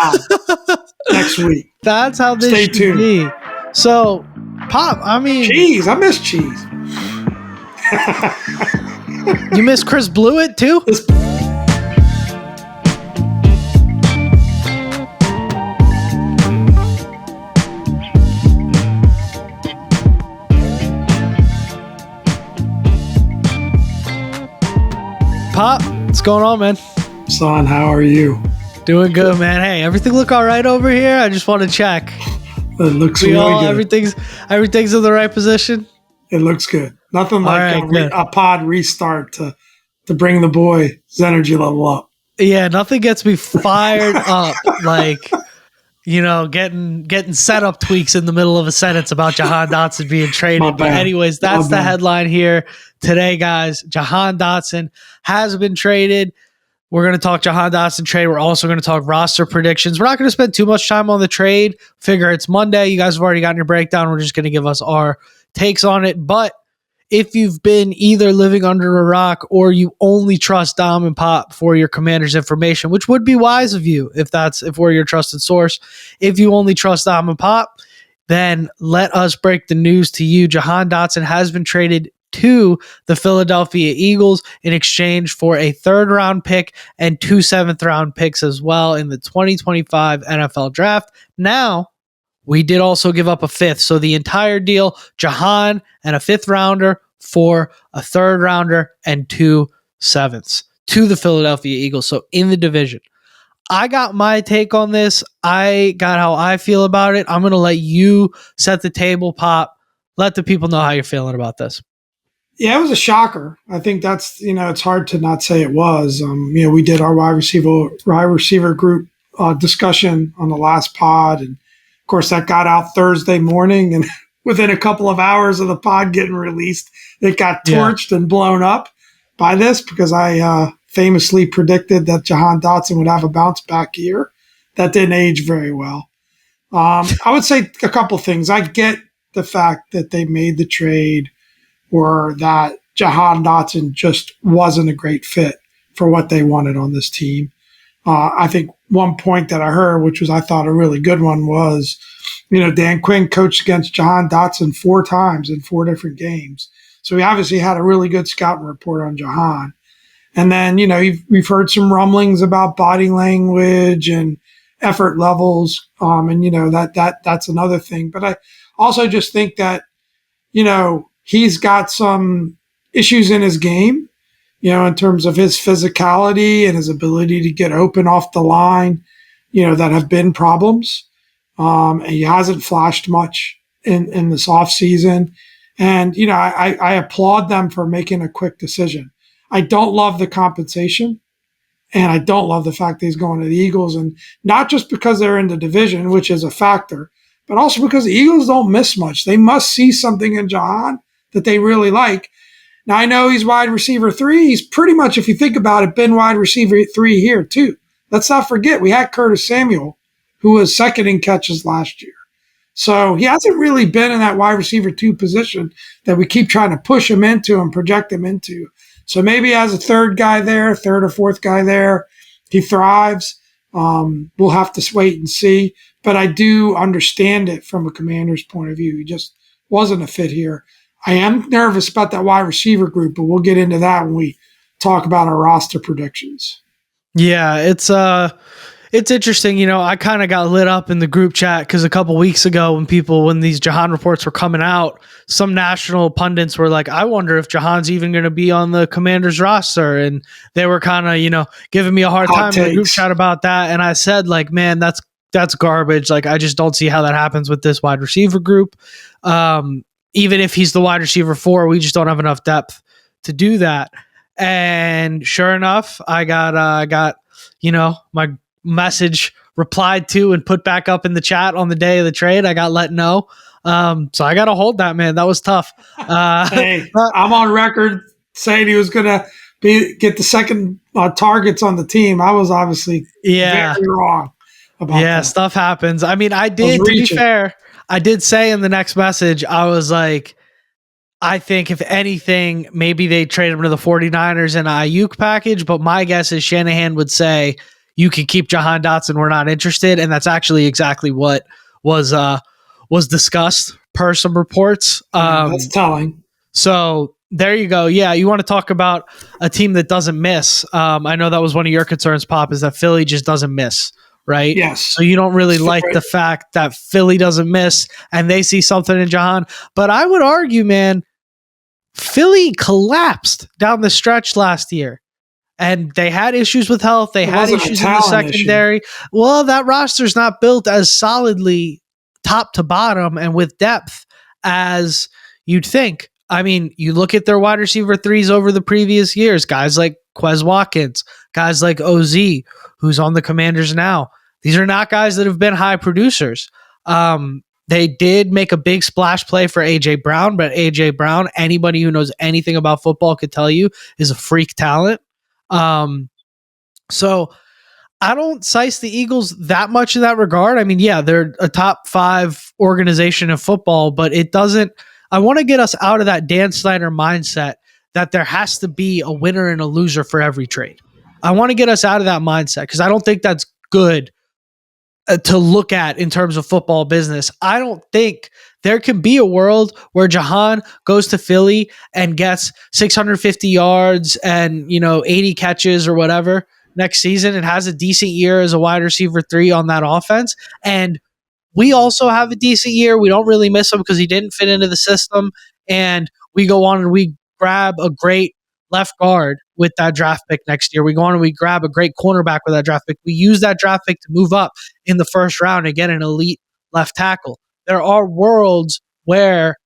pod next week. That's how this Stay should tuned. be. So, Pop, I mean, Cheese. I miss cheese. you miss Chris Blewett too? Pop, what's going on, man? Son, how are you? Doing good, man. Hey, everything look all right over here? I just want to check. It looks really good. Everything's in the right position? It looks good. Nothing like right, a pod restart to bring the boys' energy level up. Yeah, nothing gets me fired up like, getting setup tweaks in the middle of a sentence about Jahan Dotson being traded. But anyways, that's the headline here today, guys. Jahan Dotson has been traded. We're going to talk Jahan Dotson trade. We're also going to talk roster predictions. We're not going to spend too much time on the trade. Figure it's Monday. You guys have already gotten your breakdown. We're just going to give us our takes on it. But if you've been either living under a rock or you only trust Dom and Pop for your Commander's information, which would be wise of you if we're your trusted source. If you only trust Dom and Pop, then let us break the news to you. Jahan Dotson has been traded to the Philadelphia Eagles in exchange for a 3rd-round pick and 2 7th-round picks as well in the 2025 NFL Draft. Now, we did also give up a 5th. So the entire deal, Jahan and a 5th-rounder for a 3rd-rounder and 2 7ths to the Philadelphia Eagles. So in the division. I got my take on this. I got how I feel about it. I'm going to let you set the table, Pop. Let the people know how you're feeling about this. Yeah, it was a shocker. I think that's, it's hard to not say it was. We did our wide receiver group discussion on the last pod. And of course, that got out Thursday morning. And within a couple of hours of the pod getting released, it got torched and blown up by this because I famously predicted that Jahan Dotson would have a bounce back year. That didn't age very well. I would say a couple things. I get the fact that they made the trade or that Jahan Dotson just wasn't a great fit for what they wanted on this team. I think one point that I heard, which was I thought a really good one, was, Dan Quinn coached against Jahan Dotson 4 times in 4 different games. So he obviously had a really good scouting report on Jahan. And then, we've heard some rumblings about body language and effort levels. And that's another thing. But I also just think that, he's got some issues in his game, in terms of his physicality and his ability to get open off the line, that have been problems. And he hasn't flashed much in this offseason. And, I applaud them for making a quick decision. I don't love the compensation, and I don't love the fact that he's going to the Eagles, and not just because they're in the division, which is a factor, but also because the Eagles don't miss much. They must see something in Jahan that they really like. Now, I know he's wide receiver 3. He's pretty much, if you think about it, been wide receiver 3 here too. Let's not forget, we had Curtis Samuel, who was 2nd in catches last year. So he hasn't really been in that wide receiver 2 position that we keep trying to push him into and project him into. So maybe as a 3rd guy there, 3rd or 4th guy there, he thrives. We'll have to wait and see. But I do understand it from a Commander's point of view. He just wasn't a fit here. I am nervous about that wide receiver group, but we'll get into that when we talk about our roster predictions. Yeah, it's interesting. I kind of got lit up in the group chat because a couple weeks ago when these Jahan reports were coming out, some national pundits were like, I wonder if Jahan's even going to be on the Commanders roster. And they were kind of, giving me a hard time in the group chat about that. And I said, like, man, that's garbage. Like, I just don't see how that happens with this wide receiver group. Even if he's the wide receiver 4, we just don't have enough depth to do that. And sure enough, I got my message replied to and put back up in the chat on the day of the trade. I got let know. So I got to hold that, man. That was tough. Hey, I'm on record saying he was going to get the second targets on the team. I was obviously very wrong about that. Stuff happens. I mean, to be fair, I did say in the next message, I was like, I think if anything, maybe they trade him to the 49ers in a Ayuk package, but my guess is Shanahan would say, you can keep Jahan Dotson. We're not interested. And that's actually exactly what was discussed per some reports. That's telling. So there you go. Yeah, you want to talk about a team that doesn't miss. I know that was one of your concerns, Pop, is that Philly just doesn't miss, right? Yes. So you don't really like the fact that Philly doesn't miss and they see something in Jahan. But I would argue, man, Philly collapsed down the stretch last year. And they had issues with health. They had issues in the secondary. Issue. Well, that roster's not built as solidly top to bottom and with depth as you'd think. I mean, you look at their wide receiver threes over the previous years, guys like Quez Watkins, guys like OZ, who's on the Commanders now. These are not guys that have been high producers. They did make a big splash play for A.J. Brown, but A.J. Brown, anybody who knows anything about football could tell you, is a freak talent. So I don't size the Eagles that much in that regard. I mean, yeah, they're a top 5 organization in football, but it doesn't, I want to get us out of that Dan Snyder mindset that there has to be a winner and a loser for every trade. I want to get us out of that mindset because I don't think that's good to look at in terms of football business. I don't think there can be a world where Jahan goes to Philly and gets 650 yards and, 80 catches or whatever next season and has a decent year as a wide receiver 3 on that offense. And we also have a decent year. We don't really miss him because he didn't fit into the system. And we go on and we grab a great left guard with that draft pick next year. We go on and we grab a great cornerback with that draft pick. We use that draft pick to move up in the first round and get an elite left tackle. There are worlds where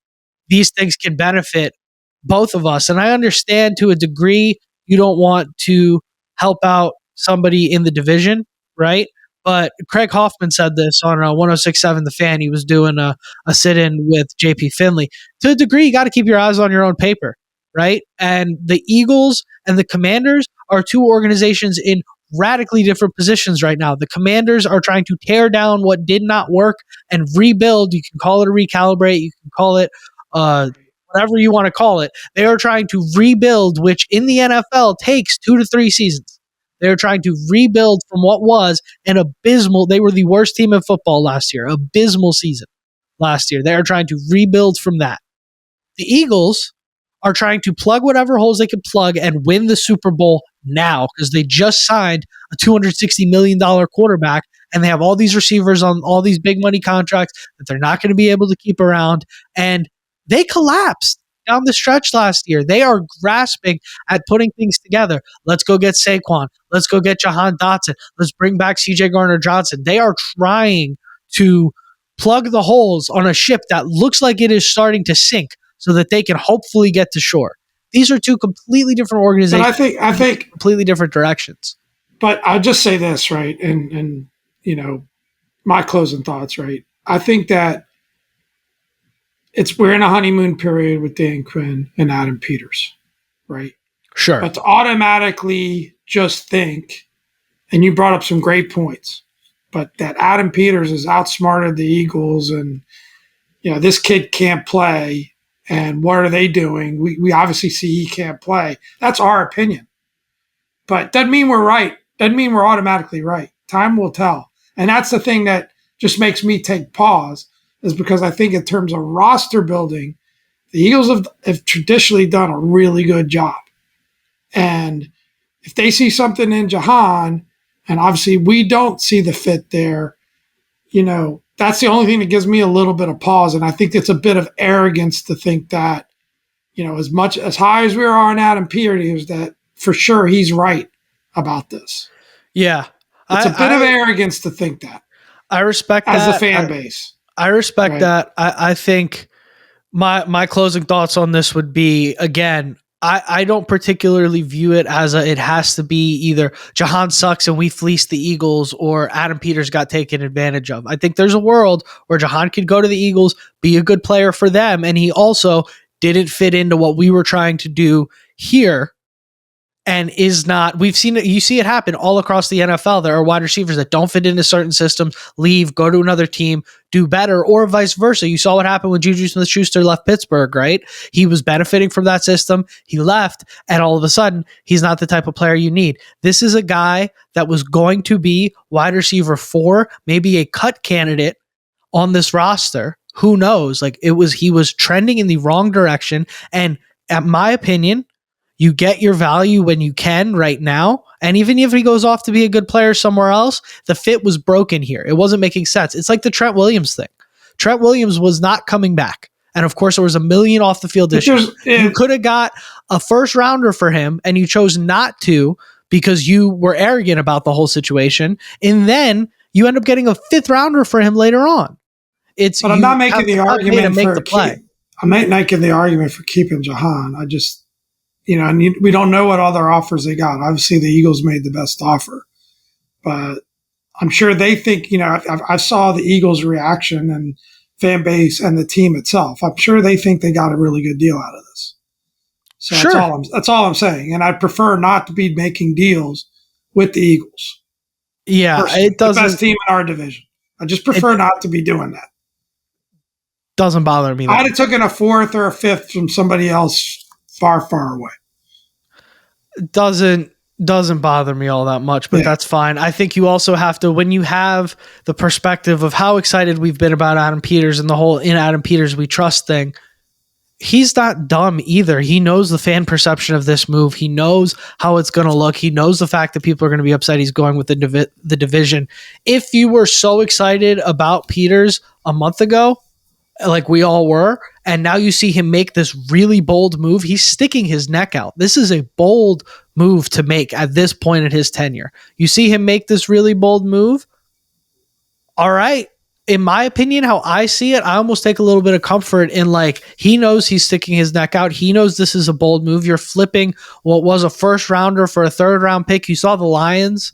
these things can benefit both of us. And I understand to a degree you don't want to help out somebody in the division, right? But Craig Hoffman said this on 106.7 The Fan. He was doing a sit-in with JP Finley. To a degree, you got to keep your eyes on your own paper, right? And the Eagles and the Commanders are 2 organizations in radically different positions right now. The Commanders are trying to tear down what did not work and rebuild. You can call it a recalibrate. You can call it whatever you want to call it. They are trying to rebuild, which in the NFL takes 2 to 3 seasons. They're trying to rebuild from what was an abysmal. They were the worst team in football last year. Abysmal season last year. They are trying to rebuild from that. The Eagles are trying to plug whatever holes they can plug and win the Super Bowl now because they just signed a $260 million quarterback and they have all these receivers on all these big money contracts that they're not going to be able to keep around. And they collapsed down the stretch last year. They are grasping at putting things together. Let's go get Saquon. Let's go get Jahan Dotson. Let's bring back C.J. Gardner-Johnson. They are trying to plug the holes on a ship that looks like it is starting to sink so that they can hopefully get to shore. These are 2 completely different organizations. But I think completely different directions. But I'll just say this, right? And my closing thoughts, right? I think that we're in a honeymoon period with Dan Quinn and Adam Peters, right? Sure. But to automatically just think, and you brought up some great points, but that Adam Peters has outsmarted the Eagles and, this kid can't play. And what are they doing? We obviously see he can't play. That's our opinion. But doesn't mean we're right. Doesn't mean we're automatically right. Time will tell. And that's the thing that just makes me take pause is because I think in terms of roster building, the Eagles have traditionally done a really good job. And if they see something in Jahan, and obviously we don't see the fit there, that's the only thing that gives me a little bit of pause. And I think it's a bit of arrogance to think that, as high as we are on Adam Peters, that for sure he's right about this. Yeah. It's a bit of arrogance to think that. I respect as that. a fan base. I respect that. I think my closing thoughts on this would be, again, I don't particularly view it as it has to be either Jahan sucks and we fleeced the Eagles or Adam Peters got taken advantage of. I think there's a world where Jahan could go to the Eagles, be a good player for them, and he also didn't fit into what we were trying to do here. and is not. We've seen it. You see it happen all across the NFL. There are wide receivers that don't fit into certain systems, leave, go to another team, do better, or vice versa. You saw what happened when Juju Smith-Schuster left Pittsburgh, right? He was benefiting from that system. He left, and all of a sudden, he's not the type of player you need. This is a guy that was going to be wide receiver 4, maybe a cut candidate on this roster. Who knows? Like he was trending in the wrong direction. And at my opinion, you get your value when you can right now. And even if he goes off to be a good player somewhere else, the fit was broken here. It wasn't making sense. It's like the Trent Williams thing. Trent Williams was not coming back. And of course, there was $1 million off the field issues. You could have got a first rounder for him, and you chose not to because you were arrogant about the whole situation. And then you end up getting a 5th rounder for him later on. But I'm not making the argument for the play. I'm not making the argument for keeping Jahan. I just, and we don't know what other offers they got. Obviously, the Eagles made the best offer, but I'm sure they think, I saw the Eagles' reaction and fan base and the team itself. I'm sure they think they got a really good deal out of this. So sure. That's all I'm saying. And I'd prefer not to be making deals with the Eagles. Yeah, personally. It doesn't. The best team in our division. I just prefer not to be doing that. Doesn't bother me. I'd have taken a 4th or a 5th from somebody else far, far away. Doesn't bother me all that much, but that's fine. I think you also have to, when you have the perspective of how excited we've been about Adam Peters and the whole in Adam Peters we trust thing, he's not dumb either. He knows the fan perception of this move. He knows how it's going to look. He knows the fact that people are going to be upset he's going with the division. If you were so excited about Peters a month ago, like we all were, and now you see him make this really bold move, he's sticking his neck out. This is a bold move to make at this point in his tenure. You see him make this really bold move. All right. In my opinion, how I see it, I almost take a little bit of comfort in he knows he's sticking his neck out. He knows this is a bold move. You're flipping what was a 1st rounder for a 3rd round pick. You saw the Lions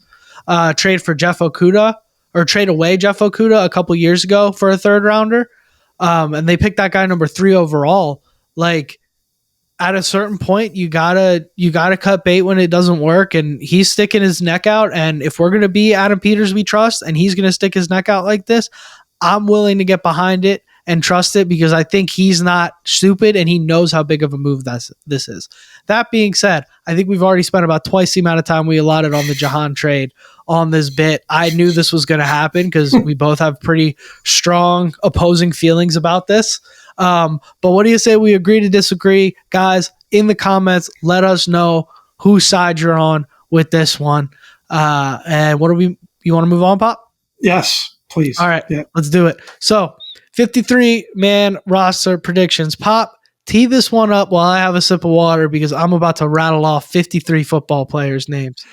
trade for Jeff Okudah, or trade away Jeff Okudah a couple years ago for a 3rd rounder. And they picked that guy number 3 overall. At a certain point, you gotta cut bait when it doesn't work, and he's sticking his neck out. And if we're gonna be Adam Peters we trust, and he's gonna stick his neck out like this, I'm willing to get behind it and trust it, because I think he's not stupid and he knows how big of a move this is. That being said, I think we've already spent about twice the amount of time we allotted on the Jahan trade on this bit. I knew this was going to happen because we both have pretty strong opposing feelings about this. But what do you say we agree to disagree? Guys, in the comments, let us know whose side you're on with this one. And you want to move on, Pop? Yes, please. All right, Let's do it. So 53-man roster predictions. Pop, tee this one up while I have a sip of water, because I'm about to rattle off 53 football players' names.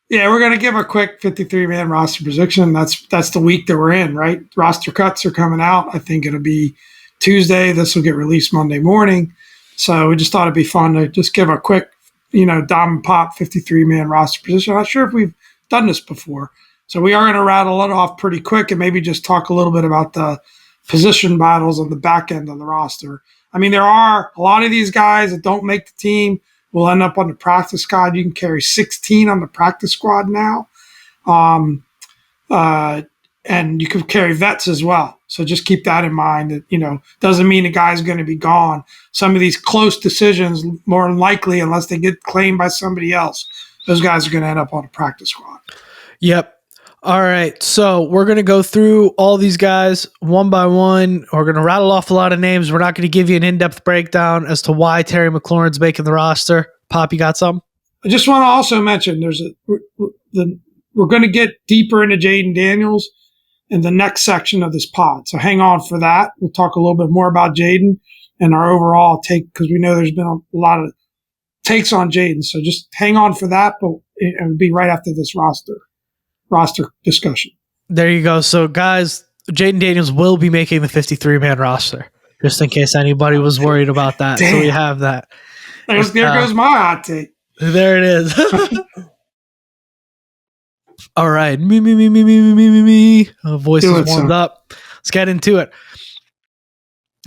Yeah, we're going to give a quick 53-man roster prediction. That's the week that we're in, right? Roster cuts are coming out. I think it'll be Tuesday. This will get released Monday morning. So we just thought it'd be fun to just give a quick, Dom and Pop 53-man roster position. I'm not sure if we've done this before. So we are going to rattle it off pretty quick and maybe just talk a little bit about the position battles on the back end of the roster. I mean, there are a lot of these guys that don't make the team will end up on the practice squad. You can carry 16 on the practice squad now. And you can carry vets as well. So just keep that in mind. That, doesn't mean a guy's going to be gone. Some of these close decisions, more than likely, unless they get claimed by somebody else, those guys are going to end up on the practice squad. Yep. All right, so we're going to go through all these guys one by one. We're going to rattle off a lot of names. We're not going to give you an in-depth breakdown as to why Terry McLaurin's making the roster. Pop, you got some? I just want to also mention we're going to get deeper into Jayden Daniels in the next section of this pod. So hang on for that. We'll talk a little bit more about Jayden and our overall take, because we know there's been a lot of takes on Jayden. So just hang on for that, but it'll be right after this roster discussion. There you go. So guys, Jayden Daniels will be making the 53-man roster, just in case anybody was worried about that. Damn. So we have that. There goes my hot take. There it is. All right. Me. Voice is warmed up. Let's get into it.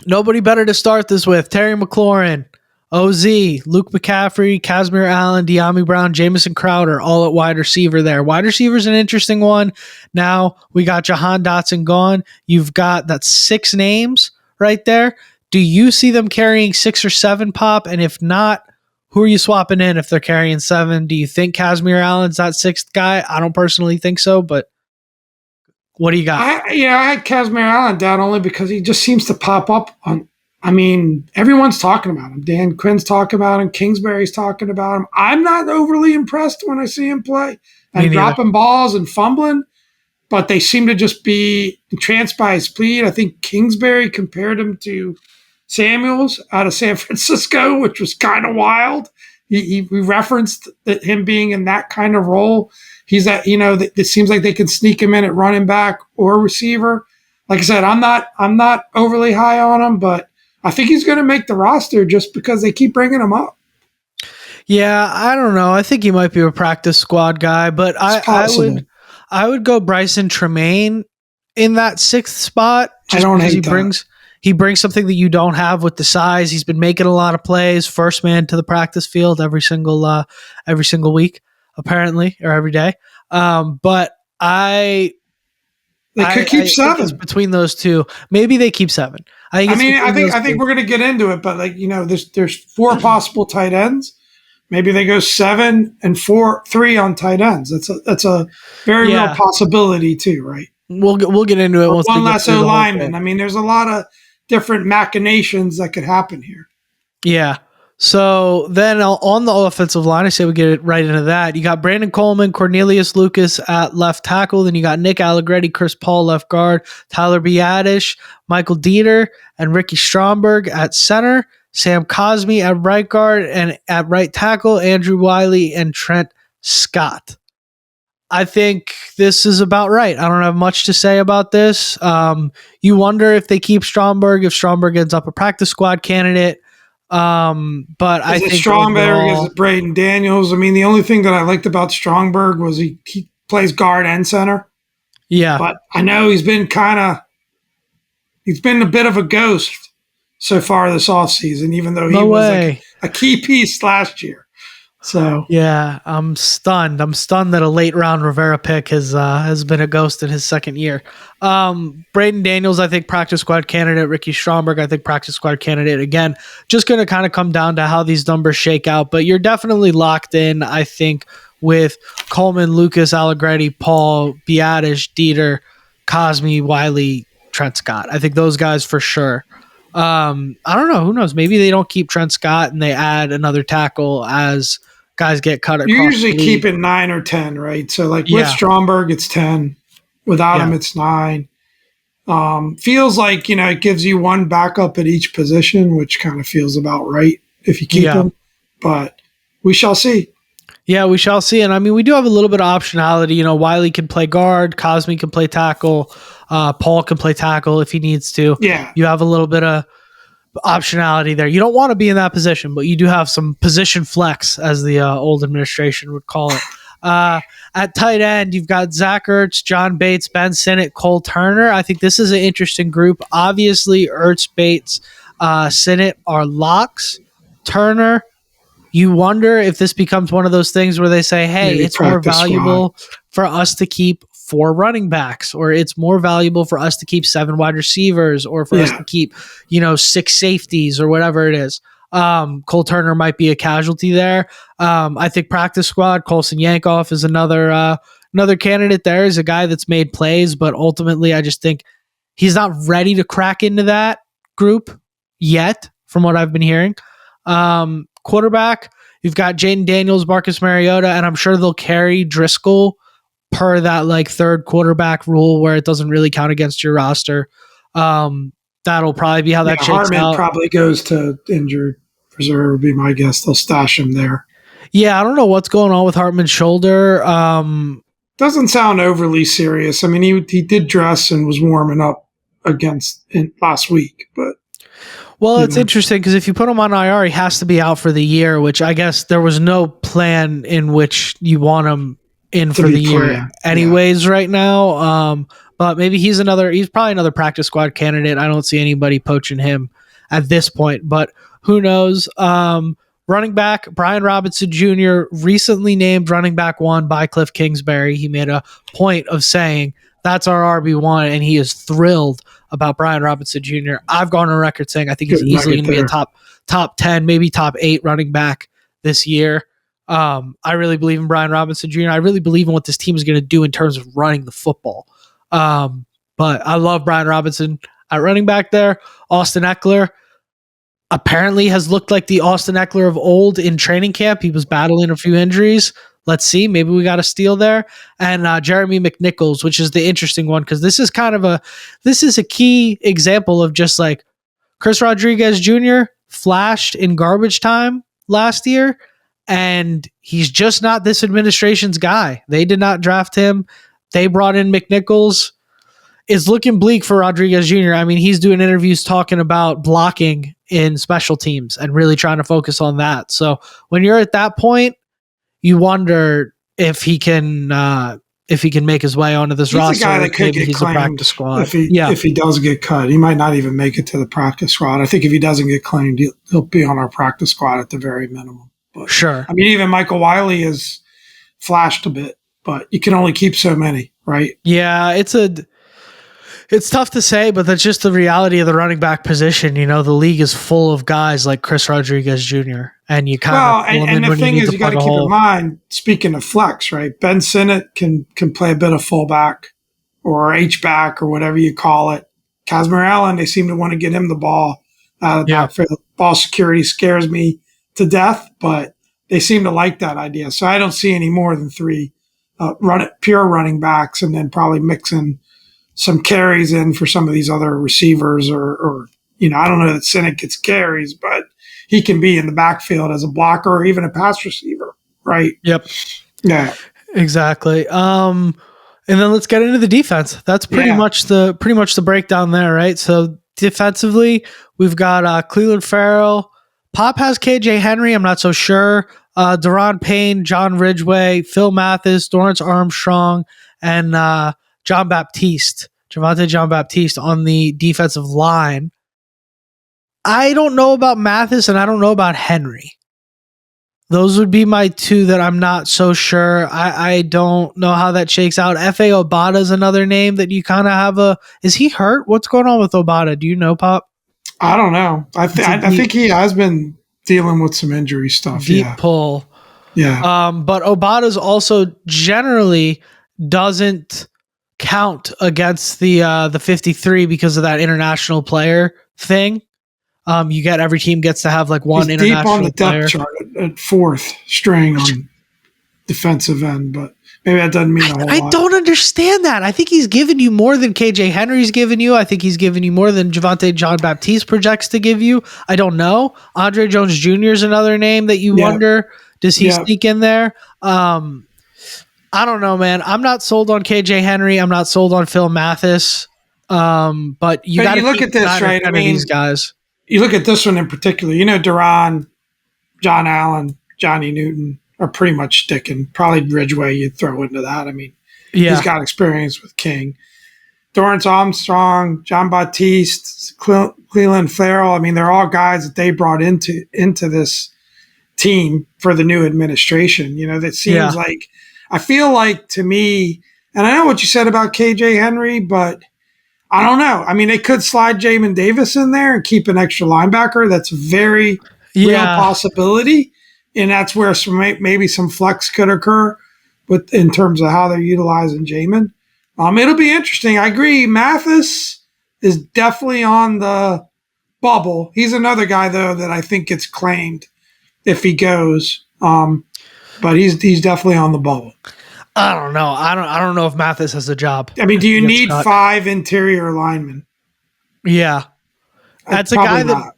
Nobody better to start this with. Terry McLaurin, OZ, Luke McCaffrey, Casimir Allen, De'Ami Brown, Jamison Crowder, all at wide receiver there. Wide receiver is an interesting one. Now we got Jahan Dotson gone. You've got that 6 names right there. Do you see them carrying 6 or 7, Pop? And if not, who are you swapping in if they're carrying 7? Do you think Casimir Allen's that 6th guy? I don't personally think so, but what do you got? I had Casimir Allen down only because he just seems to pop up on. I mean, everyone's talking about him. Dan Quinn's talking about him. Kingsbury's talking about him. I'm not overly impressed when I see him play and dropping balls and fumbling, but they seem to just be entranced by his speed. I think Kingsbury compared him to Samuels out of San Francisco, which was kind of wild. We referenced that him being in that kind of role. He's at, it seems like they can sneak him in at running back or receiver. Like I said, I'm not overly high on him, but I think he's going to make the roster just because they keep bringing him up. Yeah, I don't know. I think he might be a practice squad guy, but I would go Bryson Tremaine in that 6th spot. Just I don't hate he brings something that you don't have with the size. He's been making a lot of plays, first man to the practice field every single week, apparently, or every day. But they could keep 7 it's between those two. Maybe they keep 7. I think we're going to get into it, but there's 4 possible tight ends. Maybe they go 7 and 3 on tight ends. That's a very real possibility too, right? We'll get into it. Once one less O lineman. I mean, there's a lot of different machinations that could happen here. Yeah. So then on the offensive line, I say we get right into that. You got Brandon Coleman, Cornelius Lucas at left tackle. Then you got Nick Allegretti, Chris Paul left guard, Tyler Biadasz, Michael Dieter, and Ricky Stromberg at center. Sam Cosmi at right guard, and at right tackle, Andrew Wiley and Trent Scott. I think this is about right. I don't have much to say about this. You wonder if they keep Stromberg, if Stromberg ends up a practice squad candidate. But I think Stromberg is Braden Daniels. I mean, the only thing that I liked about Stromberg was he plays guard and center. Yeah. But I know he's been a bit of a ghost so far this offseason, even though he was a key piece last year. So yeah, I'm stunned. I'm stunned that a late round Rivera pick has been a ghost in his 2nd year. Braden Daniels, I think practice squad candidate. Ricky Stromberg, I think practice squad candidate. Again, just going to kind of come down to how these numbers shake out, but you're definitely locked in, I think, with Coleman, Lucas, Allegretti, Paul, Biadasz, Dieter, Cosmi, Wiley, Trent Scott. I think those guys for sure. I don't know. Who knows? Maybe they don't keep Trent Scott and they add another tackle as guys get cut across. You usually keep it 9 or 10, right? So with Stromberg, it's 10. Without him, it's 9. Feels like, it gives you one backup at each position, which kind of feels about right if you keep him. But we shall see. Yeah, we shall see. And I mean, we do have a little bit of optionality. Wiley can play guard, Cosmi can play tackle, Paul can play tackle if he needs to. Yeah. You have a little bit of optionality there. You don't want to be in that position, but you do have some position flex, as the old administration would call it. At tight end, you've got Zach Ertz, John Bates, Ben Sinnott, Cole Turner. I think this is an interesting group. Obviously, Ertz, Bates, Sinnott are locks. Turner, you wonder if this becomes one of those things where they say, hey, maybe it's more valuable for us to keep 4 running backs, or it's more valuable for us to keep 7 wide receivers, or for us to keep, 6 safeties, or whatever it is. Cole Turner might be a casualty there. I think practice squad, Colson Yankoff is another candidate there. Is a guy that's made plays, but ultimately I just think he's not ready to crack into that group yet, from what I've been hearing. Quarterback, you've got Jayden Daniels, Marcus Mariota, and I'm sure they'll carry Driscoll per that 3rd quarterback rule where it doesn't really count against your roster. That'll probably be how that shakes Hartman out. Probably goes to injured reserve would be my guess. They'll stash him there. Yeah, I don't know what's going on with Hartman's shoulder. Doesn't sound overly serious. I mean, he did dress and was warming up last week, but well, it's interesting because if you put him on IR, he has to be out for the year, which I guess there was no plan in which you want him in for the year anyways right now. But maybe he's probably another practice squad candidate. I don't see anybody poaching him at this point, but who knows? Running back, Brian Robinson Jr., recently named running back 1 by Cliff Kingsbury. He made a point of saying that's our RB1, and he is thrilled about Brian Robinson Jr. I've gone on record saying I think he's easily going to be a top 10, maybe top 8 running back this year. I really believe in Brian Robinson Jr. I really believe in what this team is going to do in terms of running the football. But I love Brian Robinson at running back there. Austin Eckler apparently has looked like the Austin Eckler of old in training camp. He was battling a few injuries. Let's see. Maybe we got a steal there. And Jeremy McNichols, which is the interesting one, because this is a key example of just like Chris Rodriguez Jr. flashed in garbage time last year, and he's just not this administration's guy. They did not draft him. They brought in McNichols. It's looking bleak for Rodriguez Jr. I mean, he's doing interviews talking about blocking in special teams and really trying to focus on that. So when you're at that point, you wonder if he can make his way onto this roster. He's a guy that could get claimed if he does get cut. He might not even make it to the practice squad. I think if he doesn't get claimed, he'll be on our practice squad at the very minimum. But, sure. I mean, even Michael Wiley has flashed a bit, but you can only keep so many, right? Yeah, it's tough to say, but that's just the reality of the running back position. You know, the league is full of guys like Chris Rodriguez Jr. And you kind of and the thing is, you got to keep in mind. Speaking of flex, right? Ben Sinnott can play a bit of fullback or H back or whatever you call it. Kazmir Allen, they seem to want to get him the ball out of the backfield. Ball security scares me to death, but they seem to like that idea. So I don't see any more than 3 pure running backs, and then probably mixing some carries in for some of these other receivers or I don't know that Sinnott gets carries, but he can be in the backfield as a blocker or even a pass receiver, right? Yep. Yeah. Exactly. And then let's get into the defense. That's pretty much the breakdown there, right? So defensively, we've got Cleveland Farrell. Pop has KJ Henry. I'm not so sure. Deron Payne, John Ridgeway, Phil Mathis, Dorrance Armstrong, and Javonte John Baptiste on the defensive line. I don't know about Mathis and I don't know about Henry. Those would be my 2 that I'm not so sure. I don't know how that shakes out. F.A. Obata is another name that you kind of have is he hurt? What's going on with Obata? Do you know, Pop? I don't know. I think he has been dealing with some injury stuff. Deep pull. Yeah. But Obata's also generally doesn't count against the 53 because of that international player thing. You get every team gets to have like one He's international deep on the player. depth chart at 4th string on defensive end, but maybe that doesn't mean a whole lot. I don't understand that. I think he's given you more than KJ Henry's given you. I think he's given you more than Javonte John Baptiste projects to give you. I don't know. Andre Jones Jr. is another name that you wonder, does he sneak in there? I don't know, man. I'm not sold on KJ Henry. I'm not sold on Phil Mathis. But you got to look at this, right? I mean, these guys. You look at this one in particular. Duran, John Allen, Johnny Newton are pretty much sticking. Probably Ridgeway you'd throw into that. I mean, he's got experience with King. Dorrance Armstrong, John Baptiste, Cleveland Farrell. I mean, they're all guys that they brought into this team for the new administration. That seems like, I feel like to me, and I know what you said about KJ Henry, but I don't know. I mean, they could slide Jamin Davis in there and keep an extra linebacker. That's a very real possibility. And that's where maybe some flex could occur in terms of how they're utilizing Jamin. It'll be interesting. I agree. Mathis is definitely on the bubble. He's another guy, though, that I think gets claimed if he goes. But he's definitely on the bubble. I don't know. I don't know if Mathis has a job. I mean, do you need 5 interior linemen? Yeah. That's a guy that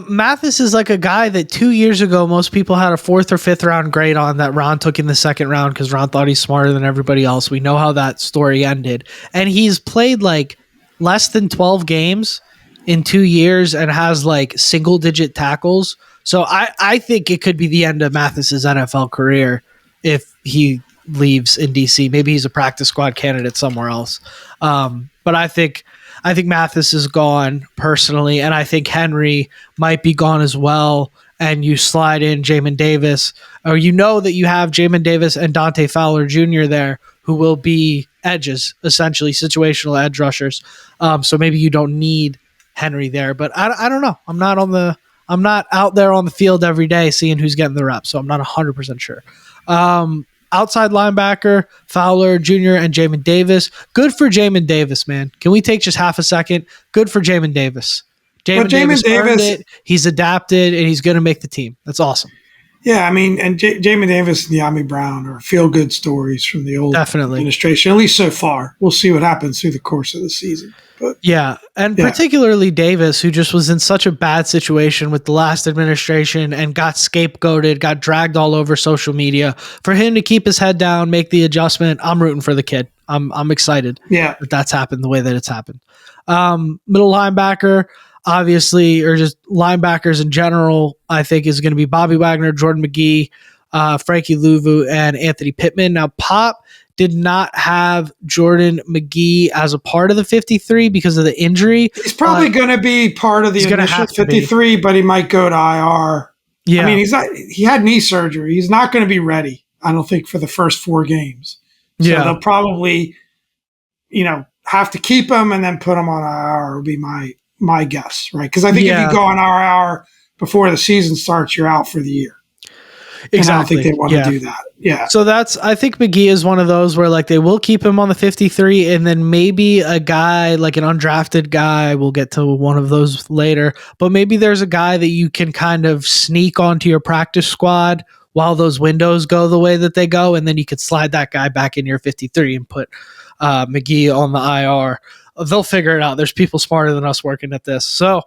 Mathis is like a guy that 2 years ago, most people had a 4th or 5th round grade on that Ron took in the 2nd round because Ron thought he's smarter than everybody else. We know how that story ended. And he's played like less than 12 games in 2 years and has like single digit tackles. So I think it could be the end of Mathis's NFL career if he leaves in DC. Maybe he's a practice squad candidate somewhere else. But I think I think Mathis is gone personally, and I think Henry might be gone as well. And you slide in Jamin Davis, or you know that you have Jamin Davis and Dante Fowler Jr. there, who will be edges, essentially situational edge rushers. So maybe you don't need Henry there, but I don't know. I'm not out there on the field every day seeing who's getting the reps, so I'm not 100% sure. Outside linebacker, Fowler Jr. and Jamin Davis. Good for Jamin Davis, man. Can we take just half a second? Good for Jamin Davis. Jamin Davis earned it. He's adapted, and he's going to make the team. That's awesome. Yeah, I mean, and Jamin Davis and Yami Brown are feel-good stories from the old administration, at least so far. We'll see what happens through the course of the season. But, particularly Davis, who just was in such a bad situation with the last administration and got scapegoated, got dragged all over social media. For him to keep his head down, make the adjustment, I'm rooting for the kid. I'm excited that that's happened the way that it's happened. Middle linebacker, obviously, or just linebackers in general, I think is going to be Bobby Wagner, Jordan McGee, Frankie Louvu, and Anthony Pittman. Now, Pop did not have Jordan McGee as a part of the 53 because of the injury. He's probably going to be part of the initial 53, but he might go to IR. Yeah. I mean, he had knee surgery. He's not going to be ready, I don't think, for the first 4 games. So they'll probably, have to keep him and then put him on IR would be my guess, right? Because I think if you go on IR before the season starts, you're out for the year. Exactly. And I don't think they want to do that. Yeah. So I think McGee is one of those where like they will keep him on the 53 and then maybe a guy like an undrafted guy, we'll get to one of those later, but maybe there's a guy that you can kind of sneak onto your practice squad while those windows go the way that they go. And then you could slide that guy back in your 53 and put McGee on the IR. They'll figure it out. There's people smarter than us working at this. So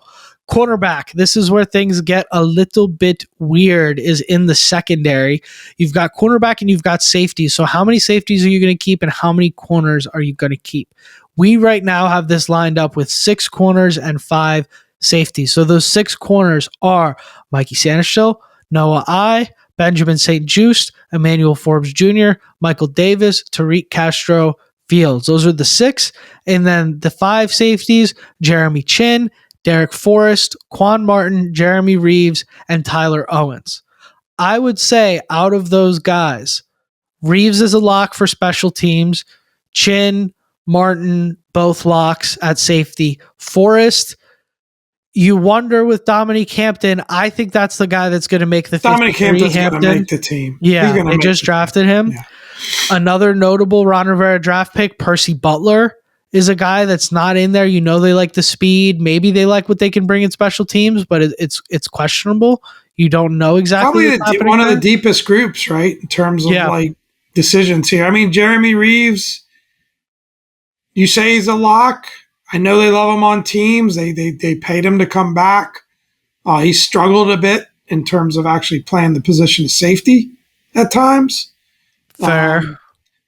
cornerback, this is where things get a little bit weird, is in the secondary. You've got cornerback and you've got safeties. So how many safeties are you going to keep and how many corners are you going to keep? We right now have this lined up with 6 corners and 5 safeties. So those 6 corners are Mikey Sanistil, Noah I, Benjamin St. Juste, Emmanuel Forbes Jr., Michael Davis, Tariq Castro Fields. Those are the 6. And then the 5 safeties, Jeremy Chin, Derek Forrest, Quan Martin, Jeremy Reeves, and Tyler Owens. I would say out of those guys, Reeves is a lock for special teams. Chin, Martin, both locks at safety. Forrest, you wonder with Dominique Hampton. I think that's the guy that's going to make the 53. Dominique Hampton's going to make the team. Yeah, they just drafted him. Yeah. Another notable Ron Rivera draft pick, Percy Butler, is a guy that's not in there. They like the speed. Maybe they like what they can bring in special teams, but it's questionable. You don't know exactly. Probably one of the deepest groups, right, in terms of like decisions here. I mean, Jeremy Reeves, you say he's a lock. I know they love him on teams. They paid him to come back. He struggled a bit in terms of actually playing the position of safety at times. Fair.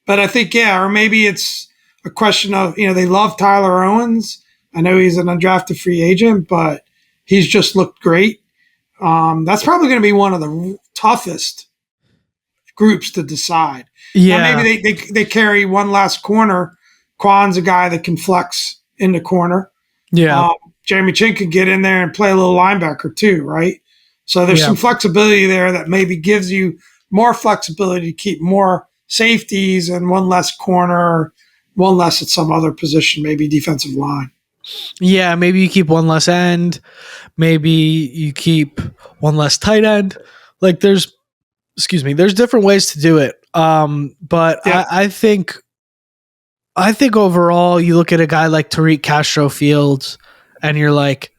But I think, or maybe it's a question of, they love Tyler Owens. I know he's an undrafted free agent, but he's just looked great. That's probably going to be one of the toughest groups to decide. Yeah. Now maybe they carry one last corner. Quan's a guy that can flex in the corner. Yeah. Jeremy Chin could get in there and play a little linebacker too, right? So there's some flexibility there that maybe gives you more flexibility to keep more safeties and one less corner, one less at some other position, maybe defensive line. Yeah, maybe you keep one less end. Maybe you keep one less tight end. Like there's different ways to do it. But I think overall you look at a guy like Tariq Castro Fields and you're like,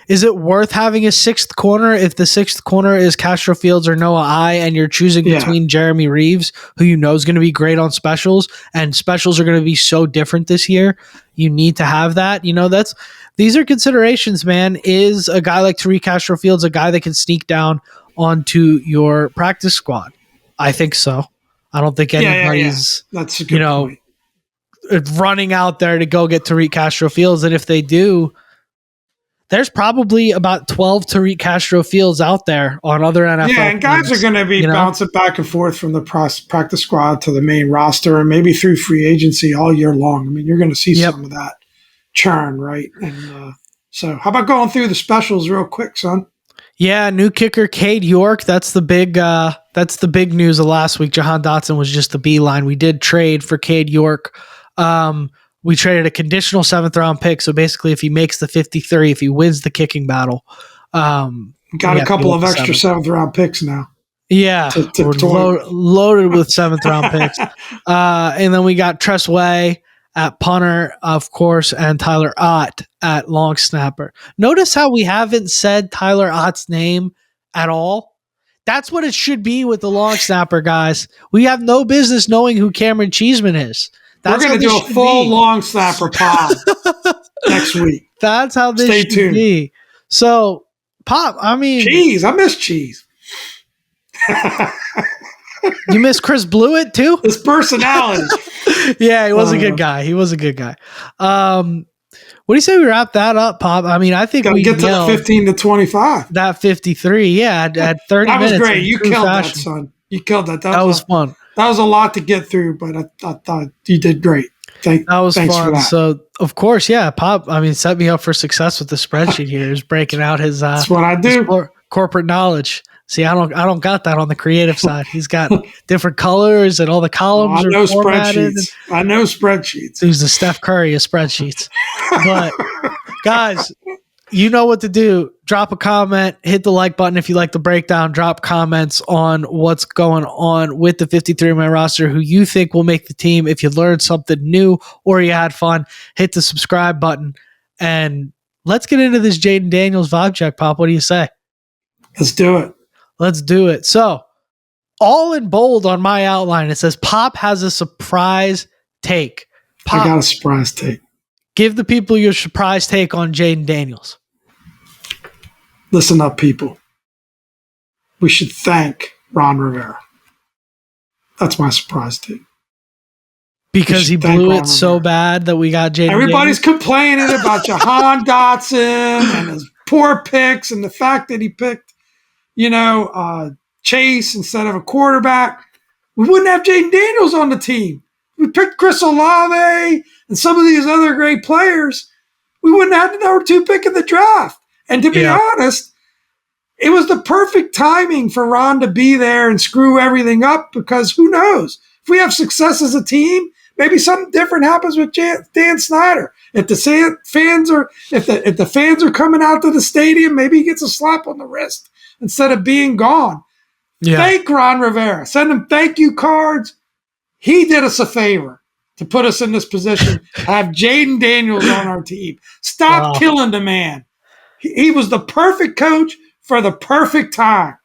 is it worth having a 6th corner if the 6th corner is Castro Fields or Noah I and you're choosing between Jeremy Reeves, who is going to be great on specials, and specials are going to be so different this year. You need to have that. These are considerations, man. Is a guy like Tariq Castro Fields a guy that can sneak down onto your practice squad? I think so. I don't think anybody's That's a good point. Running out there to go get Tariq Castro Fields, and if they do, there's probably about 12 Tariq Castro Fields out there on other NFL Yeah, and guys teams, are going to be bouncing back and forth from the practice squad to the main roster and maybe through free agency all year long. I mean, you're going to see some of that churn, right? And so how about going through the specials real quick, son? Yeah, new kicker Cade York. That's the big news of last week. Jahan Dotson was just the beeline. We did trade for Cade York. We traded a conditional 7th round pick. So basically, if he makes the 53, if he wins the kicking battle, got a couple of extra 7th round picks now. Yeah, we're loaded with 7th round picks. And then we got Tress Way at punter, of course, and Tyler Ott at long snapper. Notice how we haven't said Tyler Ott's name at all. That's what it should be with the long snapper, guys. We have no business knowing who Cameron Cheeseman is. We're going to do a full long snapper pod next week. That's how this should be. So, Pop, I mean... Cheese. I miss Cheese. You miss Chris Blewett, too? His personality. Yeah, he was a good guy. He was a good guy. What do you say we wrap that up, Pop? I mean, I think we get to the 15 to 25. That 53, yeah, at 30 minutes. That was great. You killed that, son. You killed that. That was fun. That was a lot to get through, but I thought you did great. Thanks fun. For that. So, of course, yeah, Pop, I mean, set me up for success with the spreadsheet here. He's breaking out his That's what I do. Corporate knowledge. See, I don't got that on the creative side. He's got different colors and all the columns. I know spreadsheets. I know spreadsheets. He's the Steph Curry of spreadsheets. But guys, you know what to do. Drop a comment, hit the like button if you like the breakdown. Drop comments on what's going on with the 53-man roster, who you think will make the team. If you learned something new or you had fun, hit the subscribe button. And let's get into this Jayden Daniels vibe check, Pop. What do you say? Let's do it. Let's do it. So, all in bold on my outline, it says Pop has a surprise take. Pop, I got a surprise take. Give the people your surprise take on Jayden Daniels. Listen up, people. We should thank Ron Rivera. That's my surprise take. Because he blew it so bad that we got Jayden Everybody's complaining about Jahan Dotson and his poor picks and the fact that he picked Chase instead of a quarterback. We wouldn't have Jayden Daniels on the team. We picked Chris Olave and some of these other great players. We wouldn't have the number 2 pick in the draft. And to be honest, it was the perfect timing for Ron to be there and screw everything up, because who knows? If we have success as a team, maybe something different happens with Dan Snyder. If the fans are coming out to the stadium, maybe he gets a slap on the wrist instead of being gone. Yeah. Thank Ron Rivera. Send him thank you cards. He did us a favor to put us in this position to have Jayden Daniels on our team. Stop killing the man. He was the perfect coach for the perfect time.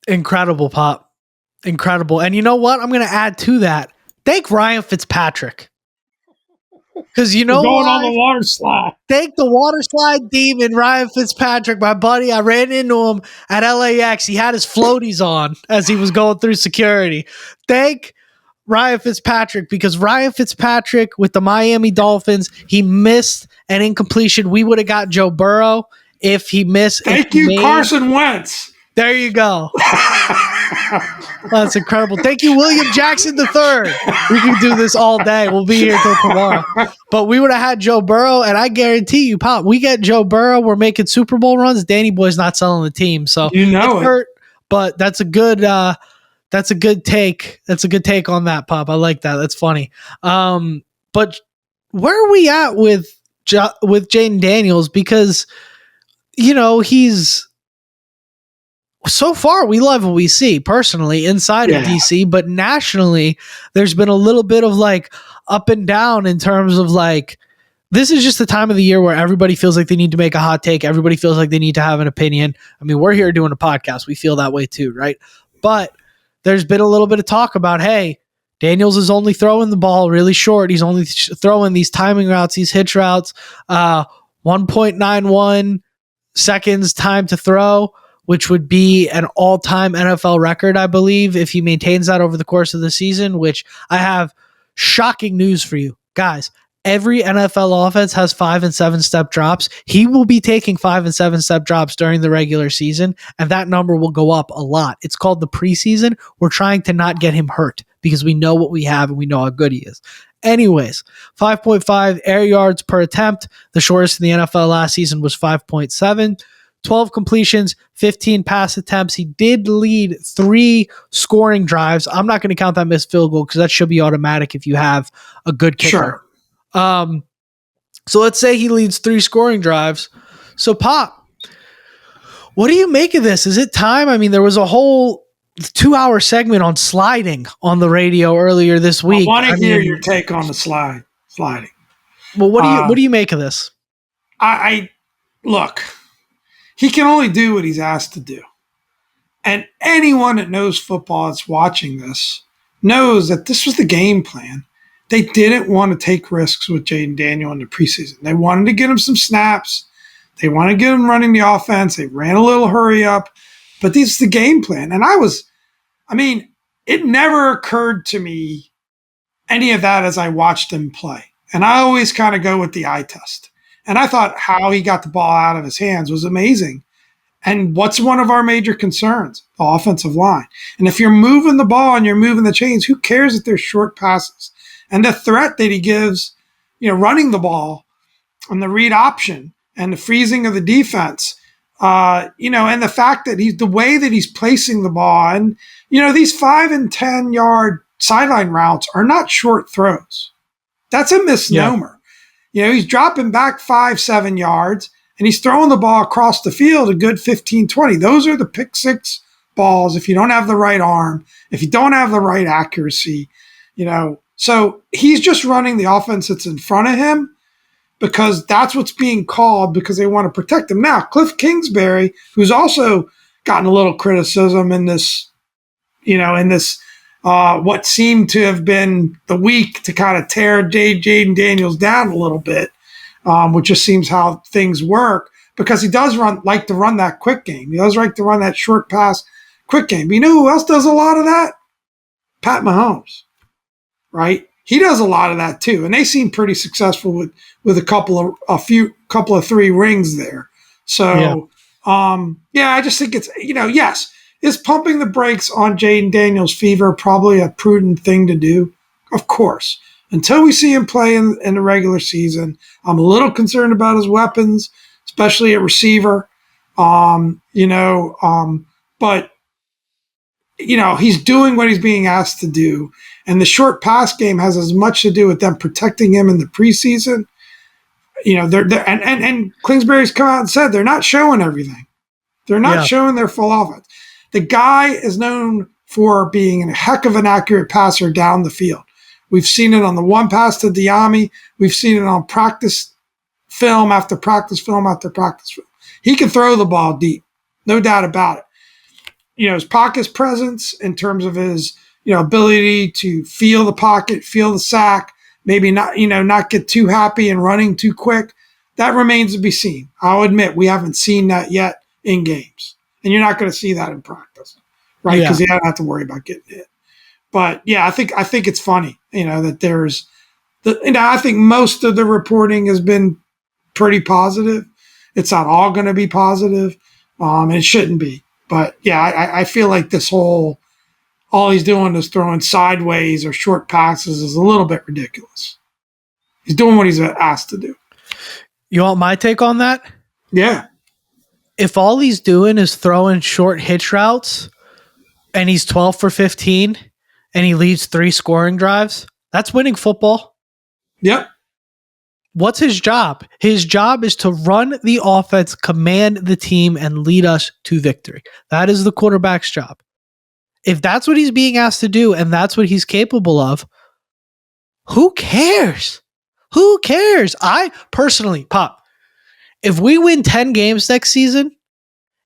Incredible, Pop. Incredible. And you know what? I'm going to add to that. Thank Ryan Fitzpatrick. Because you know going on the water slide. Thank the water slide demon, Ryan Fitzpatrick, my buddy. I ran into him at LAX. He had his floaties on as he was going through security. Thank Ryan Fitzpatrick, because Ryan Fitzpatrick with the Miami Dolphins, he missed an incompletion. We would have got Joe Burrow if he missed. Thank you, Carson Wentz. There you go. That's incredible. Thank you, William Jackson III. We can do this all day. We'll be here till tomorrow. But we would have had Joe Burrow, and I guarantee you, Pop, we get Joe Burrow, we're making Super Bowl runs. Danny Boy's not selling the team, so it's hurt. But that's a good take. That's a good take on that, Pop. I like that. That's funny. But where are we at with Jayden Daniels? Because he's. So far, we love what we see personally inside of DC, but nationally, there's been a little bit of up and down in terms of this is just the time of the year where everybody feels like they need to make a hot take. Everybody feels like they need to have an opinion. I mean, we're here doing a podcast. We feel that way too, right? But there's been a little bit of talk about, hey, Daniels is only throwing the ball really short. He's only throwing these timing routes, these hitch routes, 1.91 seconds time to throw, which would be an all-time NFL record, I believe, if he maintains that over the course of the season, which I have shocking news for you. Guys, every NFL offense has 5 and 7-step drops. He will be taking 5 and 7-step drops during the regular season, and that number will go up a lot. It's called the preseason. We're trying to not get him hurt because we know what we have and we know how good he is. Anyways, 5.5 air yards per attempt. The shortest in the NFL last season was 5.7. 12 completions, 15 pass attempts. He did lead 3 scoring drives. I'm not going to count that missed field goal because that should be automatic if you have a good kicker. Sure. So let's say he leads 3 scoring drives. So, Pop, what do you make of this? Is it time? I mean, there was a whole 2-hour segment on sliding on the radio earlier this week. I want to hear your take on the sliding. Well, what do you make of this? I look. He can only do what he's asked to do. And anyone that knows football that's watching this knows that this was the game plan. They didn't want to take risks with Jayden Daniel in the preseason. They wanted to get him some snaps. They wanted to get him running the offense. They ran a little hurry up. But this is the game plan. And it never occurred to me any of that as I watched him play. And I always kind of go with the eye test. And I thought how he got the ball out of his hands was amazing. And what's one of our major concerns? The offensive line. And if you're moving the ball and you're moving the chains, who cares if there's short passes? And the threat that he gives, running the ball on the read option and the freezing of the defense, and the fact that the way that he's placing the ball, and, these 5 and 10 yard sideline routes are not short throws. That's a misnomer. Yeah. He's dropping back 5-7 yards and he's throwing the ball across the field a good 15-20. Those are the pick 6 balls if you don't have the right arm, if you don't have the right accuracy, So he's just running the offense that's in front of him because that's what's being called because they want to protect him. Now, Cliff Kingsbury, who's also gotten a little criticism in this, what seemed to have been the week to kind of tear Jayden Daniels down a little bit, which just seems how things work because he does like to run that quick game. He does like to run that short pass quick game. But you know who else does a lot of that? Pat Mahomes, right? He does a lot of that too. And they seem pretty successful with a couple of 3 rings there. So, I just think it's, yes, is pumping the brakes on Jayden Daniels' fever probably a prudent thing to do? Of course. Until we see him play in the regular season, I'm a little concerned about his weapons, especially at receiver. But he's doing what he's being asked to do. And the short pass game has as much to do with them protecting him in the preseason. And Kingsbury's come out and said they're not showing everything. They're not showing their full offense. The guy is known for being a heck of an accurate passer down the field. We've seen it on the one pass to Diami. We've seen it on practice film after practice film after practice film. He can throw the ball deep, no doubt about it. His pocket presence in terms of his, ability to feel the pocket, feel the sack, maybe not get too happy and running too quick. That remains to be seen. I'll admit we haven't seen that yet in games. And you're not going to see that in practice, right? Because you don't have to worry about getting hit. But I think it's funny, that there's I think most of the reporting has been pretty positive. It's not all going to be positive. And it shouldn't be. But I feel like this all he's doing is throwing sideways or short passes is a little bit ridiculous. He's doing what he's asked to do. You want my take on that? Yeah. If all he's doing is throwing short hitch routes and he's 12 for 15 and he leads 3 scoring drives, that's winning football. Yep. What's his job? His job is to run the offense, command the team, and lead us to victory. That is the quarterback's job. If that's what he's being asked to do and that's what he's capable of, who cares? Who cares? I personally, Pop, if we win 10 games next season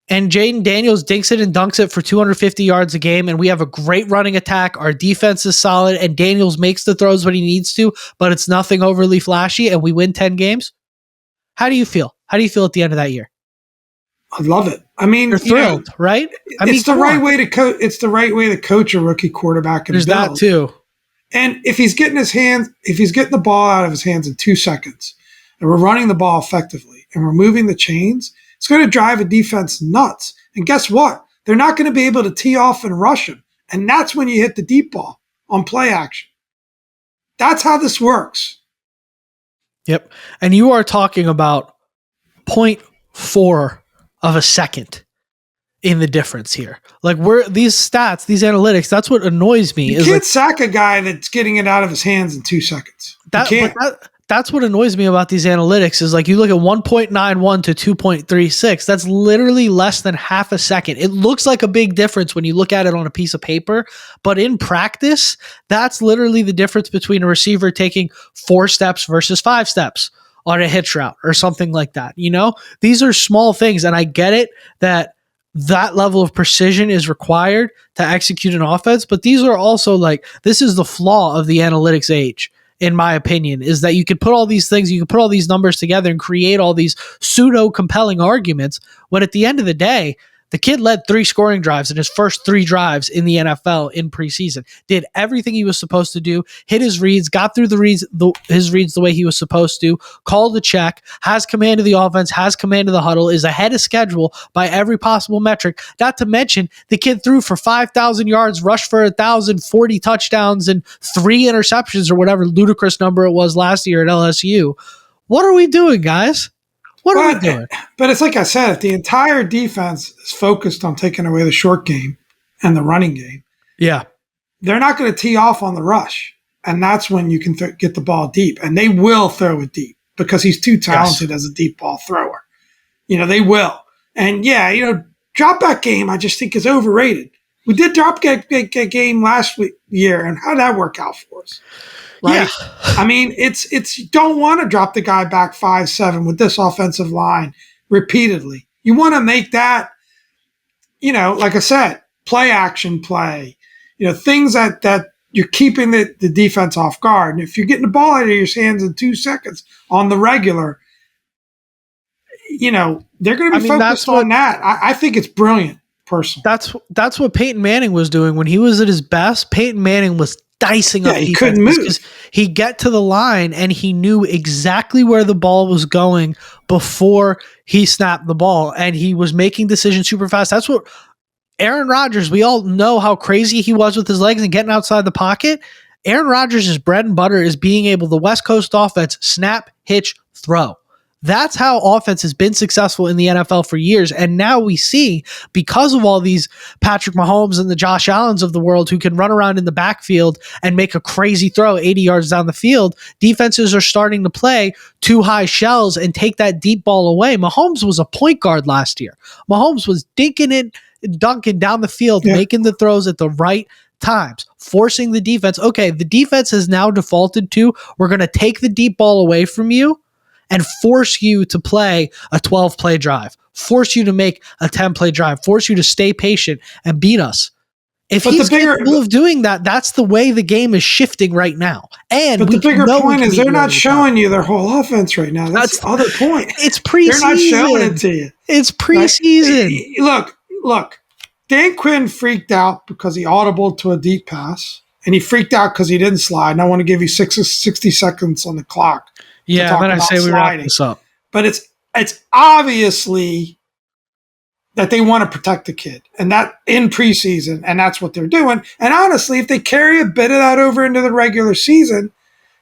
and Jayden Daniels dinks it and dunks it for 250 yards a game and we have a great running attack, our defense is solid, and Daniels makes the throws when he needs to, but it's nothing overly flashy, and we win 10 games, how do you feel? How do you feel at the end of that year? I love it. I mean, you're thrilled, right? It's the right way to coach. It's the right way to coach a rookie quarterback. There's that too. And if he's getting the ball out of his hands in 2 seconds, and we're running the ball effectively, and we're moving the chains, it's going to drive a defense nuts. And guess what? They're not going to be able to tee off and rush him. And that's when you hit the deep ball on play action. That's how this works. Yep. And you are talking about 0.4 of a second in the difference here. Like, these stats, these analytics, that's what annoys me. You can't sack a guy that's getting it out of his hands in 2 seconds. That's what annoys me about these analytics is, like, you look at 1.91 to 2.36. That's literally less than half a second. It looks like a big difference when you look at it on a piece of paper, but in practice, that's literally the difference between a receiver taking 4 steps versus 5 steps on a hitch route or something like that. These are small things, and I get it that level of precision is required to execute an offense, but these are also this is the flaw of the analytics age, in my opinion, is that you could put all these things, you could put all these numbers together and create all these pseudo compelling arguments, when at the end of the day, the kid led 3 scoring drives in his first 3 drives in the NFL in preseason, did everything he was supposed to do, hit his reads, got through his reads the way he was supposed to, called the check, has command of the offense, has command of the huddle, is ahead of schedule by every possible metric. Not to mention, the kid threw for 5,000 yards, rushed for 1,040 touchdowns, and 3 interceptions, or whatever ludicrous number it was last year at LSU. What are we doing, guys? What are we doing? But it's like I said, if the entire defense is focused on taking away the short game and the running game, they're not going to tee off on the rush. And that's when you can get the ball deep. And they will throw it deep because he's too talented as a deep ball thrower. They will. And drop back game, I just think is overrated. We did drop back game last year, and how did that work out for us? Right. Yeah. I mean, it's you don't want to drop the guy back 5-7 with this offensive line repeatedly. You want to make that, like I said, play action play, things that you're keeping the defense off guard. And if you're getting the ball out of your hands in 2 seconds on the regular, they're going to be focused on that. I think it's brilliant, personally. That's what Peyton Manning was doing when he was at his best. Peyton Manning was dicing up defense. He couldn't move because he'd get to the line and he knew exactly where the ball was going before he snapped the ball, and he was making decisions super fast. That's what Aaron Rodgers, we all know how crazy he was with his legs and getting outside the pocket. Aaron Rodgers' bread and butter is being able, the West Coast offense, snap, hitch, throw. That's how offense has been successful in the NFL for years. And now we see, because of all these Patrick Mahomes and the Josh Allens of the world who can run around in the backfield and make a crazy throw 80 yards down the field, defenses are starting to play 2 high shells and take that deep ball away. Mahomes was a point guard last year. Mahomes was dinking it, dunking down the field, making the throws at the right times, forcing the defense. Okay, the defense has now defaulted to, we're going to take the deep ball away from you and force you to play a 12-play drive, force you to make a 10-play drive, force you to stay patient and beat us. If he's capable of doing that, that's the way the game is shifting right now. But the bigger point is they're not showing you their whole offense right now. That's the other point. It's preseason. They're not showing it to you. It's preseason. Look. Dan Quinn freaked out because he audibled to a deep pass, and he freaked out because he didn't slide. And I want to give you 60 seconds on the clock. Yeah, then I say we wrap this up. But it's obviously that they want to protect the kid, and that in preseason, and that's what they're doing. And honestly, if they carry a bit of that over into the regular season,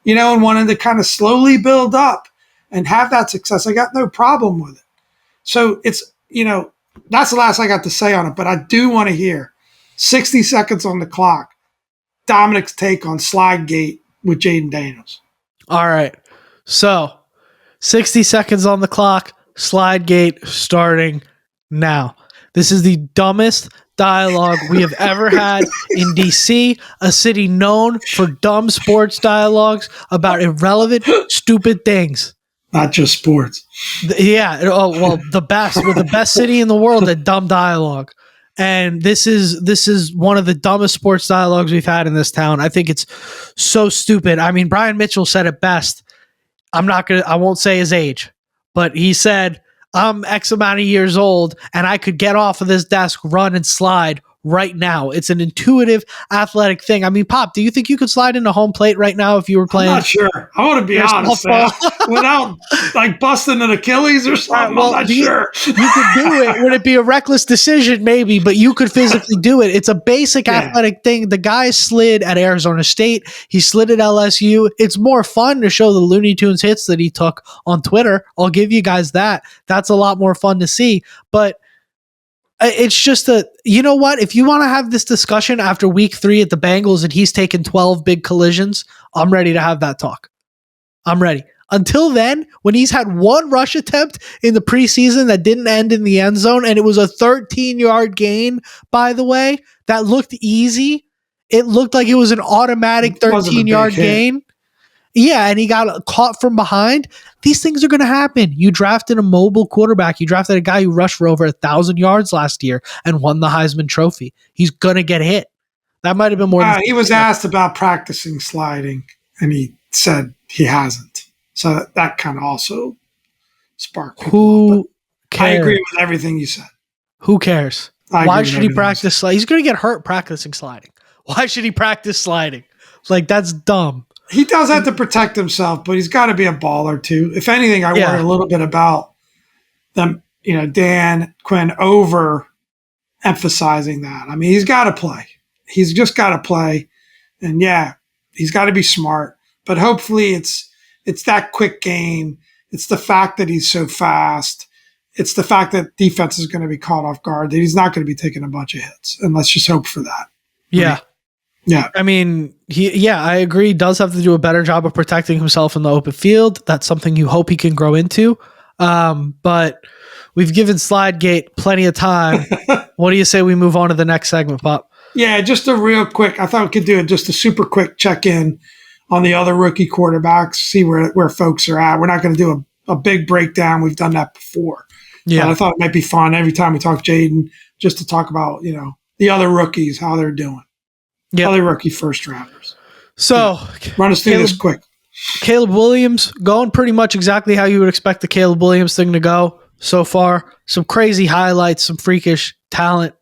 and wanted to kind of slowly build up and have that success, I got no problem with it. So it's, that's the last I got to say on it. But I do want to hear 60 seconds on the clock, Dominic's take on Slide Gate with Jayden Daniels. All right. So, 60 seconds on the clock, Slide Gate starting now. This is the dumbest dialogue we have ever had in DC, a city known for dumb sports dialogues about irrelevant, stupid things. Not just sports. Yeah. Oh, well, the best. We're the best city in the world at dumb dialogue. And this is one of the dumbest sports dialogues we've had in this town. I think it's so stupid. I mean, Brian Mitchell said it best. I won't say his age, but he said, I'm X amount of years old and I could get off of this desk, run and slide right now. It's an intuitive, athletic thing. I mean, Pop, do you think you could slide into home plate right now if you were playing? I'm not sure. I want to be honest, man. Without like busting an Achilles or something, I'm not sure. You could do it. Would it be a reckless decision? Maybe, but you could physically do it. It's a basic athletic thing. The guy slid at Arizona State. He slid at LSU. It's more fun to show the Looney Tunes hits that he took on Twitter. I'll give you guys that. That's a lot more fun to see. But it's just you know what? If you want to have this discussion after week 3 at the Bengals and he's taken 12 big collisions, I'm ready to have that talk. I'm ready. Until then, when he's had one rush attempt in the preseason that didn't end in the end zone, and it was a 13-yard gain, by the way, that looked easy. It looked like it was an automatic 13-yard gain. Yeah, and he got caught from behind. These things are going to happen. You drafted a mobile quarterback. You drafted a guy who rushed for over 1,000 yards last year and won the Heisman Trophy. He's going to get hit. That might have been more than he was asked about practicing sliding, and he said he hasn't. So that kind of also sparked people. I agree with everything you said. Who cares? Why should he practice sliding? He's going to get hurt practicing sliding. Why should he practice sliding? Like, that's dumb. He does have to protect himself, but he's got to be a baller too. If anything, I worry a little bit about them, Dan Quinn over emphasizing that. I mean, he's got to play. He's just got to play. And he's got to be smart, but hopefully it's that quick game. It's the fact that he's so fast. It's the fact that defense is going to be caught off guard, that he's not going to be taking a bunch of hits. And let's just hope for that. Yeah. Right? Yeah. I mean, I agree. He does have to do a better job of protecting himself in the open field. That's something you hope he can grow into. But we've given Slidegate plenty of time. What do you say we move on to the next segment, Pop? Yeah, just a real quick. I thought we could do just a super quick check-in on the other rookie quarterbacks, see where folks are at. We're not going to do a big breakdown. We've done that before. Yeah. But I thought it might be fun every time we talk Jayden just to talk about, the other rookies, how they're doing. Yeah, other rookie first rounders. So run us through this quick. Caleb Williams going pretty much exactly how you would expect the Caleb Williams thing to go so far. Some crazy highlights, some freakish talent,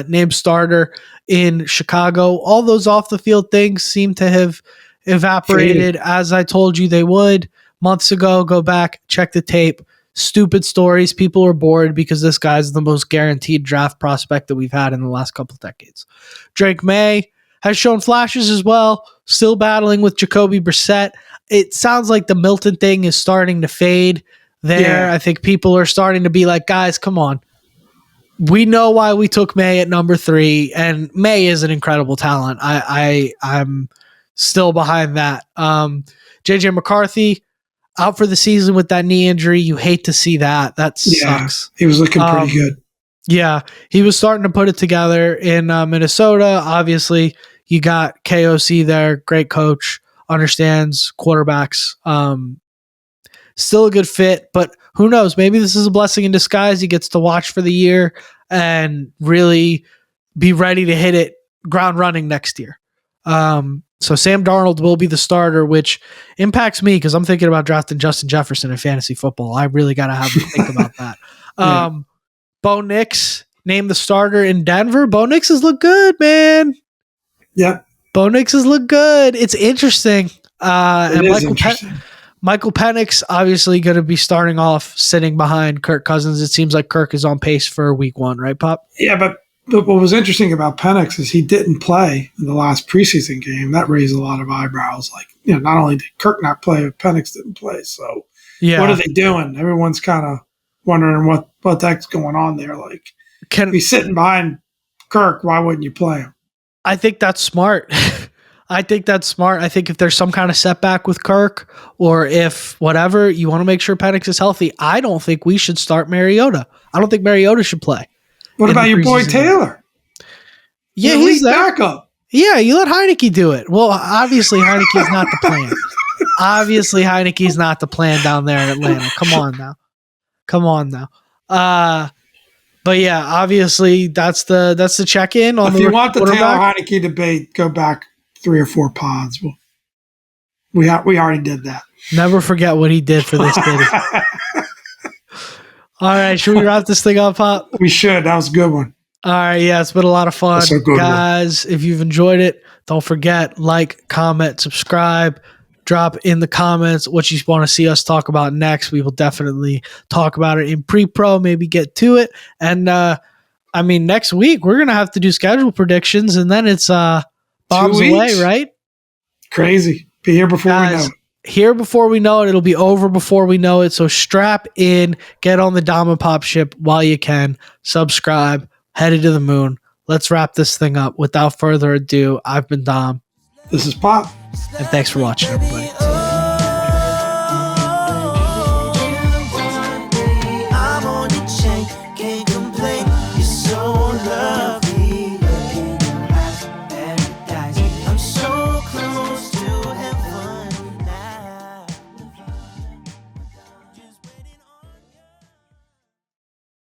named starter in Chicago. All those off the field things seem to have evaporated as I told you they would months ago. Go back, check the tape. Stupid stories. People are bored because this guy's the most guaranteed draft prospect that we've had in the last couple of decades. Drake May has shown flashes as well, still battling with Jacoby Brissett. It sounds like the Milton thing is starting to fade there. Yeah. I think people are starting to be like, guys, come on. We know why we took May at number 3, and May is an incredible talent. I'm still behind that. JJ McCarthy out for the season with that knee injury. You hate to see that. That sucks. He was looking pretty good. Yeah, he was starting to put it together in Minnesota. Obviously, you got KOC there, great coach, understands quarterbacks. Still a good fit, but who knows? Maybe this is a blessing in disguise. He gets to watch for the year and really be ready to hit it ground running next year. So Sam Darnold will be the starter, which impacts me because I'm thinking about drafting Justin Jefferson in fantasy football. I really got to have to think about that. Bo Nix named the starter in Denver. Bo Nix has looked good, man. Yeah. Bo Nix has looked good. It's interesting. It is interesting. Michael Penix obviously going to be starting off sitting behind Kirk Cousins. It seems like Kirk is on pace for week 1, right, Pop? Yeah, but what was interesting about Penix is he didn't play in the last preseason game. That raised a lot of eyebrows. Like, not only did Kirk not play, but Penix didn't play. So what are they doing? Everyone's kind of wondering what the heck's going on there. Like, he's sitting behind Kirk. Why wouldn't you play him? I think that's smart. I think if there's some kind of setback with Kirk or if whatever, you want to make sure Penix is healthy. I don't think we should start Mariota. I don't think Mariota should play. What about your boy Taylor? Yeah, he's backup. Yeah, you let Heineke do it. Well, obviously Heineke's not the plan. Obviously Heineke's not the plan down there in Atlanta. Come on now. But yeah, obviously that's the check-in on. If you want the Taylor Heineke debate, go back 3 or 4 pods. We already did that. Never forget what he did for this city. All right, should we wrap this thing up, Pop? We should. That was a good one. All right, yeah, it's been a lot of fun. That's a good one. Guys, if you've enjoyed it, don't forget, like, comment, subscribe, drop in the comments what you want to see us talk about next. We will definitely talk about it in pre-pro, maybe get to it. And next week we're gonna have to do schedule predictions, and then it's bombs away, right? Crazy. Be here before we know it. Here before we know it. It'll be over before we know it. So strap in, get on the Dom and Pop ship while you can. Subscribe, headed to the moon. Let's wrap this thing up. Without further ado, I've been Dom. This is Pop. And thanks for watching, everybody.